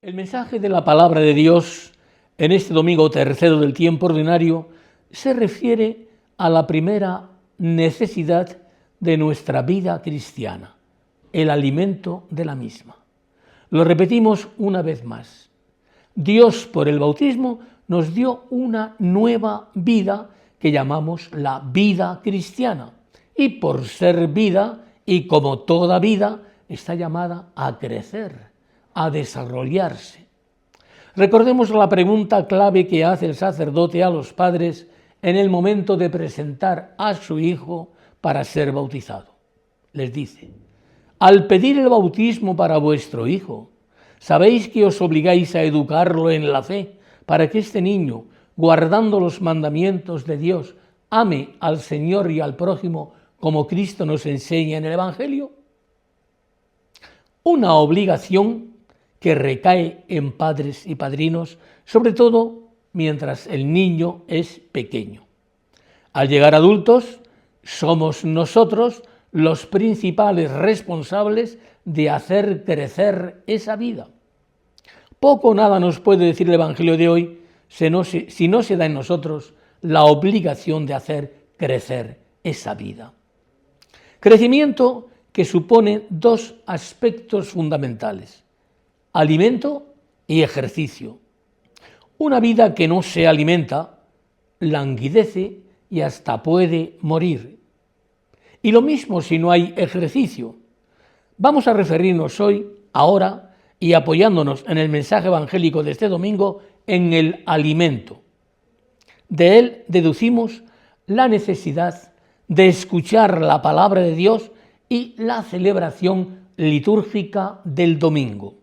El mensaje de la palabra de Dios en este domingo tercero del tiempo ordinario se refiere a la primera necesidad de nuestra vida cristiana, el alimento de la misma. Lo repetimos una vez más. Dios, por el bautismo, nos dio una nueva vida que llamamos la vida cristiana. Y por ser vida, y como toda vida, está llamada a crecer, a desarrollarse. Recordemos la pregunta clave que hace el sacerdote a los padres en el momento de presentar a su hijo para ser bautizado. Les dice: al pedir el bautismo para vuestro hijo, ¿sabéis que os obligáis a educarlo en la fe para que este niño, guardando los mandamientos de Dios, ame al Señor y al prójimo como Cristo nos enseña en el Evangelio? Una obligación que recae en padres y padrinos, sobre todo mientras el niño es pequeño. Al llegar adultos, somos nosotros los principales responsables de hacer crecer esa vida. Poco o nada nos puede decir el Evangelio de hoy si no se da en nosotros la obligación de hacer crecer esa vida. Crecimiento que supone dos aspectos fundamentales: alimento y ejercicio. Una vida que no se alimenta languidece y hasta puede morir. Y lo mismo si no hay ejercicio. Vamos a referirnos hoy, ahora, y apoyándonos en el mensaje evangélico de este domingo, en el alimento. De él deducimos la necesidad de escuchar la palabra de Dios y la celebración litúrgica del domingo.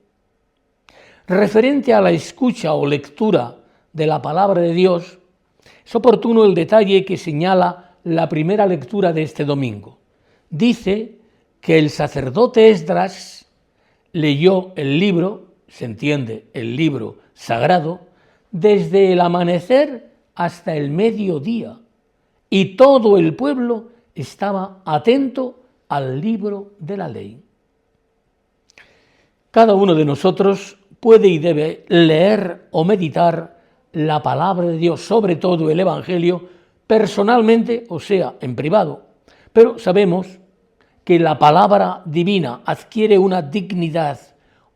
Referente a la escucha o lectura de la palabra de Dios, es oportuno el detalle que señala la primera lectura de este domingo. Dice que el sacerdote Esdras leyó el libro, se entiende el libro sagrado, desde el amanecer hasta el mediodía, y todo el pueblo estaba atento al libro de la ley. Cada uno de nosotros puede y debe leer o meditar la palabra de Dios, sobre todo el Evangelio, personalmente, o sea, en privado. Pero sabemos que la palabra divina adquiere una dignidad,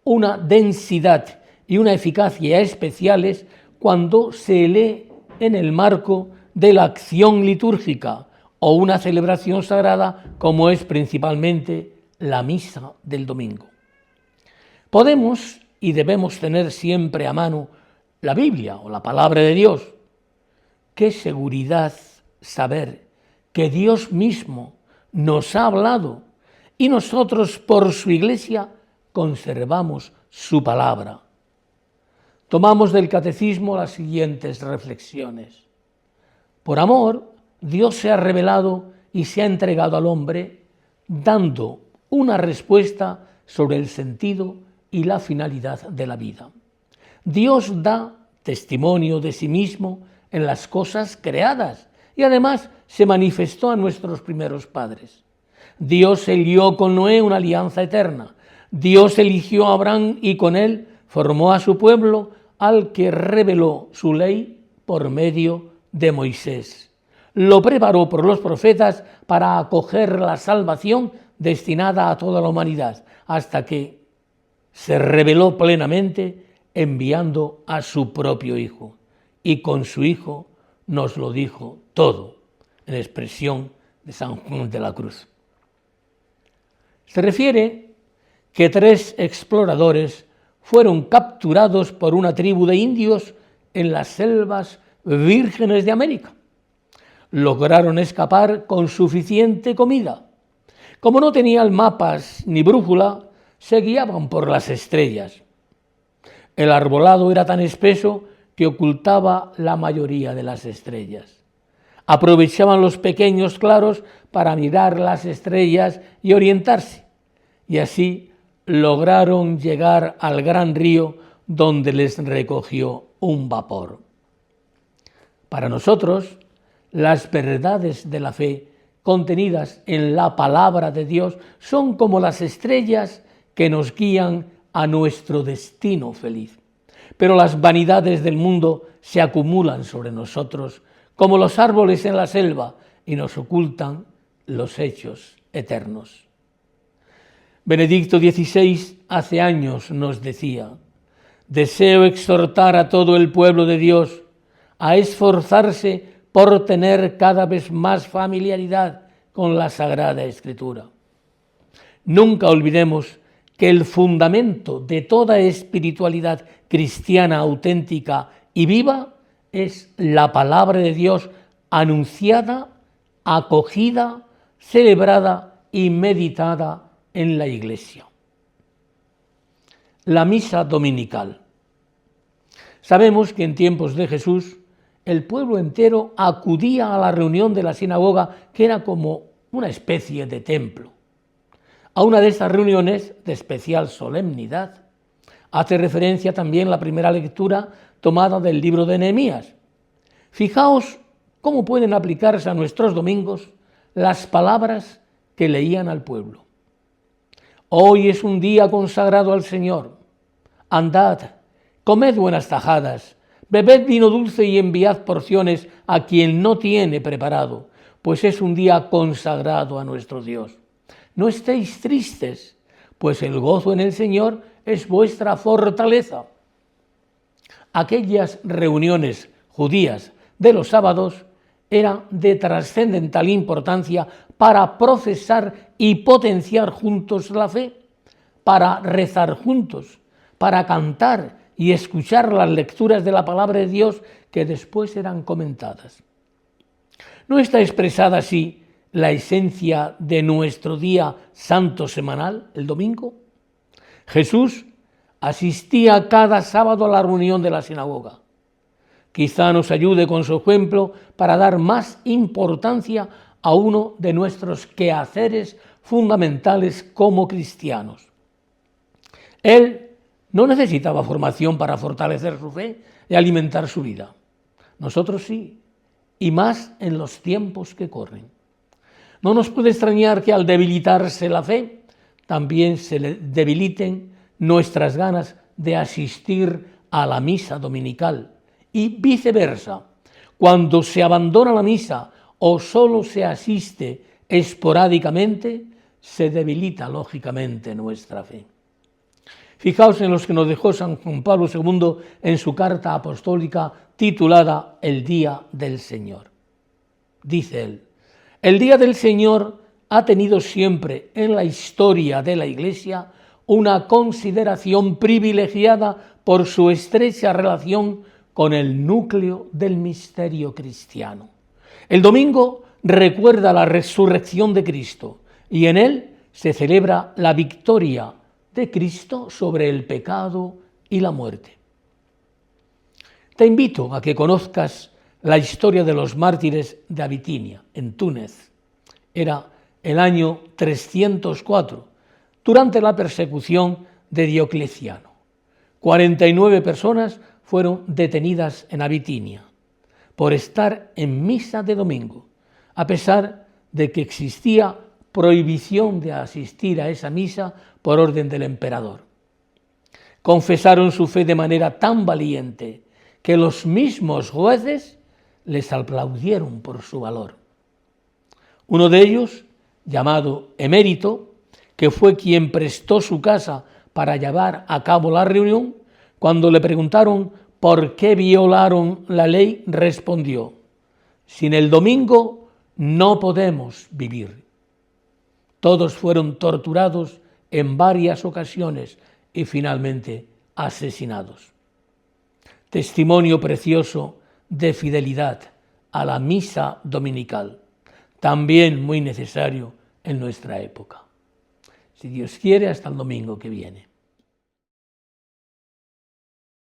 una densidad y una eficacia especiales cuando se lee en el marco de la acción litúrgica o una celebración sagrada, como es principalmente la misa del domingo. Podemos y debemos tener siempre a mano la Biblia o la palabra de Dios. Qué seguridad saber que Dios mismo nos ha hablado y nosotros por su Iglesia conservamos su palabra. Tomamos del Catecismo las siguientes reflexiones. Por amor, Dios se ha revelado y se ha entregado al hombre, dando una respuesta sobre el sentido y la finalidad de la vida. Dios da testimonio de sí mismo en las cosas creadas y además se manifestó a nuestros primeros padres. Dios eligió con Noé una alianza eterna. Dios eligió a Abraham y con él formó a su pueblo, al que reveló su ley por medio de Moisés. Lo preparó por los profetas para acoger la salvación destinada a toda la humanidad, hasta que se reveló plenamente enviando a su propio Hijo. Y con su Hijo nos lo dijo todo, en expresión de San Juan de la Cruz. Se refiere que 3 exploradores fueron capturados por una tribu de indios en las selvas vírgenes de América. Lograron escapar con suficiente comida. Como no tenían mapas ni brújula, se guiaban por las estrellas. El arbolado era tan espeso que ocultaba la mayoría de las estrellas. Aprovechaban los pequeños claros para mirar las estrellas y orientarse, y así lograron llegar al gran río donde les recogió un vapor. Para nosotros, las verdades de la fe contenidas en la palabra de Dios son como las estrellas que nos guían a nuestro destino feliz. Pero las vanidades del mundo se acumulan sobre nosotros como los árboles en la selva y nos ocultan los hechos eternos. Benedicto XVI hace años nos decía: deseo exhortar a todo el pueblo de Dios a esforzarse por tener cada vez más familiaridad con la Sagrada Escritura. Nunca olvidemos que el fundamento de toda espiritualidad cristiana auténtica y viva es la palabra de Dios anunciada, acogida, celebrada y meditada en la Iglesia. La misa dominical. Sabemos que en tiempos de Jesús el pueblo entero acudía a la reunión de la sinagoga, que era como una especie de templo. A una de estas reuniones de especial solemnidad hace referencia también la primera lectura tomada del libro de Nehemías. Fijaos cómo pueden aplicarse a nuestros domingos las palabras que leían al pueblo. Hoy es un día consagrado al Señor. Andad, comed buenas tajadas, bebed vino dulce y enviad porciones a quien no tiene preparado, pues es un día consagrado a nuestro Dios. No estéis tristes, pues el gozo en el Señor es vuestra fortaleza. Aquellas reuniones judías de los sábados eran de trascendental importancia para procesar y potenciar juntos la fe, para rezar juntos, para cantar y escuchar las lecturas de la palabra de Dios que después eran comentadas. ¿No está expresada así la esencia de nuestro día santo semanal, el domingo? Jesús asistía cada sábado a la reunión de la sinagoga. Quizá nos ayude con su ejemplo para dar más importancia a uno de nuestros quehaceres fundamentales como cristianos. Él no necesitaba formación para fortalecer su fe y alimentar su vida. Nosotros sí, y más en los tiempos que corren. No nos puede extrañar que al debilitarse la fe, también se le debiliten nuestras ganas de asistir a la misa dominical y viceversa. Cuando se abandona la misa o solo se asiste esporádicamente, se debilita lógicamente nuestra fe. Fijaos en los que nos dejó San Juan Pablo II en su carta apostólica titulada El Día del Señor. Dice él: el Día del Señor ha tenido siempre en la historia de la Iglesia una consideración privilegiada por su estrecha relación con el núcleo del misterio cristiano. El domingo recuerda la resurrección de Cristo y en él se celebra la victoria de Cristo sobre el pecado y la muerte. Te invito a que conozcas la historia de los mártires de Abitinia, en Túnez. Era el año 304, durante la persecución de Diocleciano. 49 personas fueron detenidas en Abitinia por estar en misa de domingo, a pesar de que existía prohibición de asistir a esa misa por orden del emperador. Confesaron su fe de manera tan valiente que los mismos jueces les aplaudieron por su valor. Uno de ellos, llamado Emérito, que fue quien prestó su casa para llevar a cabo la reunión, cuando le preguntaron por qué violaron la ley, respondió: sin el domingo no podemos vivir. Todos fueron torturados en varias ocasiones y finalmente asesinados. Testimonio precioso de fidelidad a la misa dominical, también muy necesario en nuestra época. Si Dios quiere, hasta el domingo que viene.